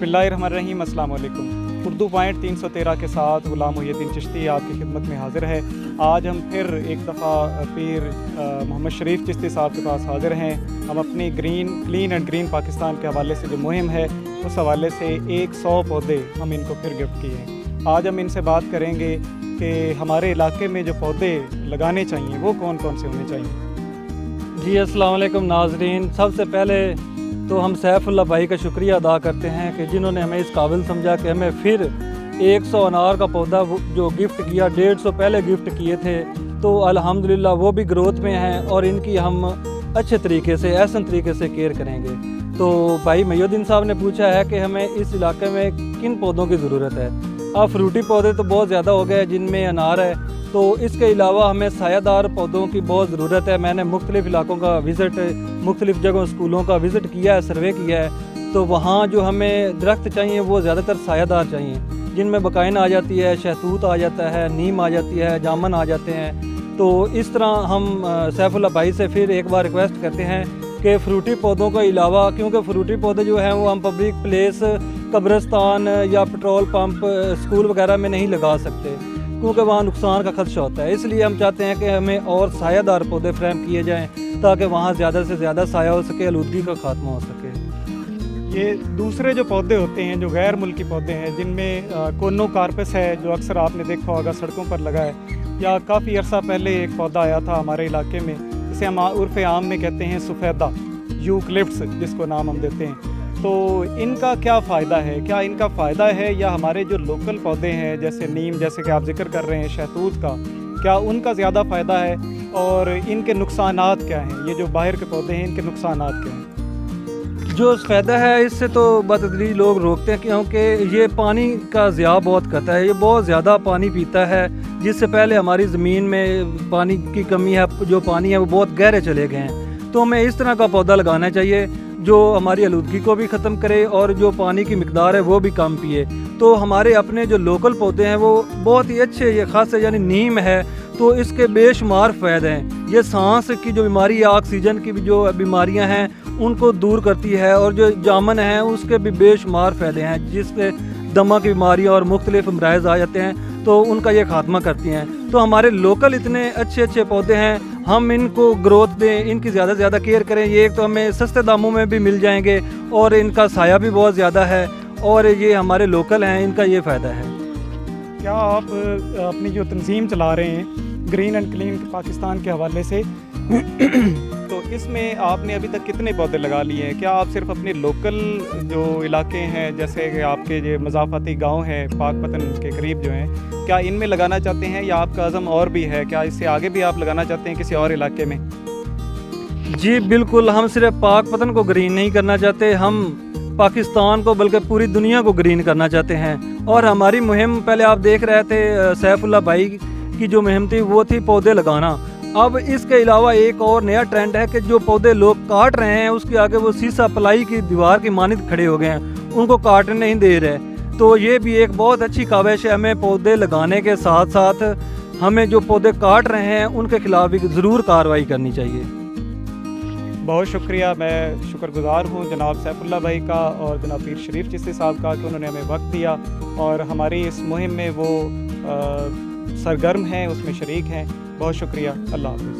बिस्मिल्लाहिर्रहमानिर्रहीम, अस्सलाम वालेकुम। उर्दू पॉइंट 313 के साथ ग़ुलाम मुहिउद्दीन चिश्ती आपकी खिदमत में हाज़िर है। आज हम फिर एक दफ़ा पीर मोहम्मद शरीफ चिश्ती साहब के पास हाज़िर हैं। हम अपनी क्लीन एंड ग्रीन पाकिस्तान के हवाले से जो मुहिम है उस हवाले से 100 पौधे हम इनको फिर गिफ्ट किए हैं। आज हम इनसे बात करेंगे कि हमारे इलाके में जो पौधे लगाने चाहिए वो कौन कौन से होने चाहिए। जी अस्सलाम वालेकुम नाज़रीन, सबसे पहले तो हम सैफुल्लाह भाई का शुक्रिया अदा करते हैं कि जिन्होंने हमें इस काबिल समझा कि हमें फिर 100 अनार का पौधा जो गिफ्ट किया, 150 पहले गिफ्ट किए थे, तो अल्हम्दुलिल्लाह वो भी ग्रोथ में हैं और इनकी हम अच्छे तरीके से एहसन तरीके से केयर करेंगे। तो भाई मुहिउद्दीन साहब ने पूछा है कि हमें इस इलाके में किन पौधों की ज़रूरत है। अब फ्रूटी पौधे तो बहुत ज़्यादा हो गए जिनमें अनार है, तो इसके अलावा हमें सायादार पौधों की बहुत ज़रूरत है। मैंने मुख्तलिफ़ इलाकों का विज़िट, मुख्तलिफ़ जगहों स्कूलों का विज़िट किया है, सर्वे किया है, तो वहाँ जो हमें दरख्त चाहिए वो ज़्यादातर सायादार चाहिए, जिनमें बकाइन आ जाती है, शहतूत आ जाता है, नीम आ जाती है, जामन आ जाते हैं। तो इस तरह हम सैफुल्लाह भाई से फिर एक बार रिक्वेस्ट करते हैं कि फ्रूटी पौधों के अलावा, क्योंकि फ्रूटी पौधे जो हैं वो हम पब्लिक प्लेस, कब्रिस्तान या पेट्रोल पंप, स्कूल वगैरह में नहीं लगा सकते क्योंकि वहाँ नुकसान का खदशा होता है। इसलिए हम चाहते हैं कि हमें और सायादार पौधे फ्रेम किए जाएँ ताकि वहाँ ज़्यादा से ज़्यादा साया हो सके, आलूदगी का खात्मा हो सके। ये दूसरे जो पौधे होते हैं जो गैर मुल्की पौधे हैं, जिनमें कोनोकार्पस है जो अक्सर आपने देखा होगा सड़कों पर लगा है, या काफ़ी अर्सा पहले एक पौधा आया था हमारे इलाके में जिसे हम उर्फ़ आम में कहते हैं सफ़ेदा, यूकलिप्टस जिसको नाम हम देते हैं। तो इनका क्या फ़ायदा है? क्या इनका फ़ायदा है या हमारे जो लोकल पौधे हैं जैसे नीम, जैसे कि आप जिक्र कर रहे हैं शहतूत का, क्या उनका ज़्यादा फ़ायदा है और इनके नुकसानात क्या हैं? ये जो बाहर के पौधे हैं इनके नुकसानात क्या हैं? जो फ़ायदा है इससे तो बतदरीज लोग रोकते हैं क्योंकि ये पानी का ज़िया बहुत करता है, ये बहुत ज़्यादा पानी पीता है, जिससे पहले हमारी ज़मीन में पानी की कमी है, जो पानी है वो बहुत गहरे चले गए हैं। तो हमें इस तरह का पौधा लगाना चाहिए जो हमारी आलूदगी को भी ख़त्म करे और जो पानी की मिकदार है वो भी कम पिए। तो हमारे अपने जो लोकल पौधे हैं वो बहुत ही अच्छे, ये ख़ास यानी नीम है तो इसके बेशुमार फ़ायदे हैं। ये सांस की जो बीमारी है, ऑक्सीजन की भी जो बीमारियां हैं उनको दूर करती है, और जो जामन है उसके भी बेशुमार फ़ायदे हैं, जिससे दमा की बीमारियाँ और मुख्तलिफ अमराज़ आ जाते हैं तो उनका ये खात्मा करती हैं। तो हमारे लोकल इतने अच्छे अच्छे पौधे हैं, हम इनको ग्रोथ दें, इनकी ज़्यादा से ज़्यादा केयर करें। ये एक तो हमें सस्ते दामों में भी मिल जाएंगे और इनका साया भी बहुत ज़्यादा है और ये हमारे लोकल हैं, इनका ये फ़ायदा है। क्या आप अपनी जो तंजीम चला रहे हैं ग्रीन एंड क्लीन पाकिस्तान के हवाले से तो इसमें आपने अभी तक कितने पौधे लगा लिए हैं? क्या आप सिर्फ अपने लोकल जो इलाके हैं जैसे कि आपके जो मज़ाफ़ाती गांव हैं पाकपतन के करीब जो हैं, क्या इनमें लगाना चाहते हैं या आपका अज़म और भी है? क्या इससे आगे भी आप लगाना चाहते हैं किसी और इलाके में? जी बिल्कुल, हम सिर्फ पाकपतन को ग्रीन नहीं करना चाहते, हम पाकिस्तान को बल्कि पूरी दुनिया को ग्रीन करना चाहते हैं। और हमारी मुहिम पहले आप देख रहे थे सैफुल्लाह भाई की जो मुहिम थी वो थी पौधे लगाना। अब इसके अलावा एक और नया ट्रेंड है कि जो पौधे लोग काट रहे हैं उसके आगे वो सीसा पलाई की दीवार की मानित खड़े हो गए हैं, उनको काटने नहीं दे रहे। तो ये भी एक बहुत अच्छी काविश है, हमें पौधे लगाने के साथ साथ हमें जो पौधे काट रहे हैं उनके खिलाफ भी ज़रूर कार्रवाई करनी चाहिए। बहुत शुक्रिया, मैं शुक्रगुज़ार हूँ जनाब सैफुल्लाह भाई का और जनाब पीर शरीफ चिश्ती साहब का कि उन्होंने हमें वक्त दिया और हमारी इस मुहिम में वो सरगर्म हैं, उसमें शरीक हैं। बहुत शुक्रिया। अल्लाह हाफ़िज़।